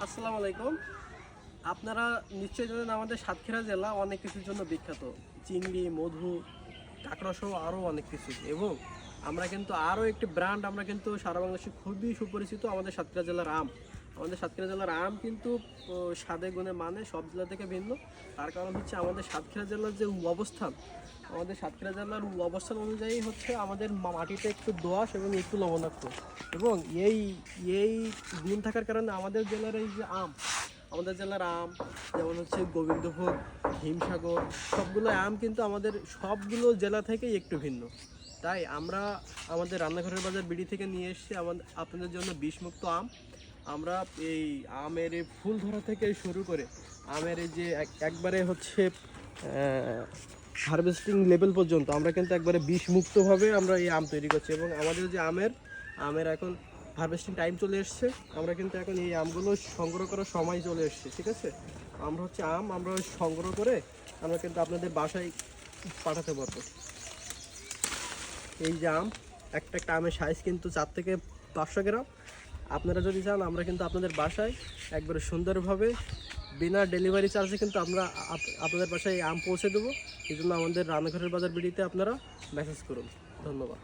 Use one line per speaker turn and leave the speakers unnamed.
আসসালামু আলাইকুম। আপনারা নিশ্চয়ই জানেন আমাদের সাতক্ষীরা জেলা অনেক কিছুর জন্য বিখ্যাত। চিংড়ি, মধু, কাঁকড়া সহ আরও অনেক কিছু। এবং আমরা কিন্তু আরও একটি ব্র্যান্ড আমরা কিন্তু সারা বাংলাদেশে খুবই সুপরিচিত আমাদের সাতক্ষীরা জেলার আম। আমাদের সাতক্ষীরা জেলার আম কিন্তু স্বাদে গুণে মানে সব জেলা থেকে ভিন্ন। তার কারণ হচ্ছে আমাদের সাতক্ষীরা জেলার যে অবস্থান, আমাদের সাতক্ষীরা জেলার অবস্থান অনুযায়ী হচ্ছে আমাদের মাটিটা একটু দোআঁশ এবং একটু লবণাক্ত। এবং এই এই গুণ থাকার কারণে আমাদের জেলার এই যে আম, আমাদের জেলার আম যেমন হচ্ছে গোবিন্দভোগ, হিমসাগর, সবগুলো আম কিন্তু আমাদের সবগুলো জেলা থেকেই একটু ভিন্ন। তাই আমরা আমাদের রান্নাঘরের বাজার বিডি থেকে নিয়ে এসেছি আপনাদের জন্য বিষমুক্ত আম। আমরা এই আমের এই ফুল ধরা থেকে শুরু করে আমের এই যে একবারে হচ্ছে হারভেস্টিং লেভেল পর্যন্ত আমরা কিন্তু একবারে বিষমুক্তভাবে আমরা এই আম তৈরি করছি। এবং আমাদের যে আমের এখন হারভেস্টিং টাইম চলে এসছে, আমরা কিন্তু এখন এই আমগুলো সংগ্রহ করার সময় চলে এসছে। ঠিক আছে, আমরা হচ্ছে আমরা সংগ্রহ করে আমরা কিন্তু আপনাদের বাসায় পাঠাতে পারবো। এই যে একটা আমের সাইজ কিন্তু 4 থেকে 500 গ্রাম। আপনারা যদি চান আমরা কিন্তু আপনাদের বাসায় একবারে সুন্দরভাবে বিনা ডেলিভারি চার্জে কিন্তু আমরা আপনাদের বাসায় আম পৌঁছে দেবো। এই জন্য আমাদের রান্নাঘরের বাজার বিডিতে আপনারা মেসেজ করুন। ধন্যবাদ।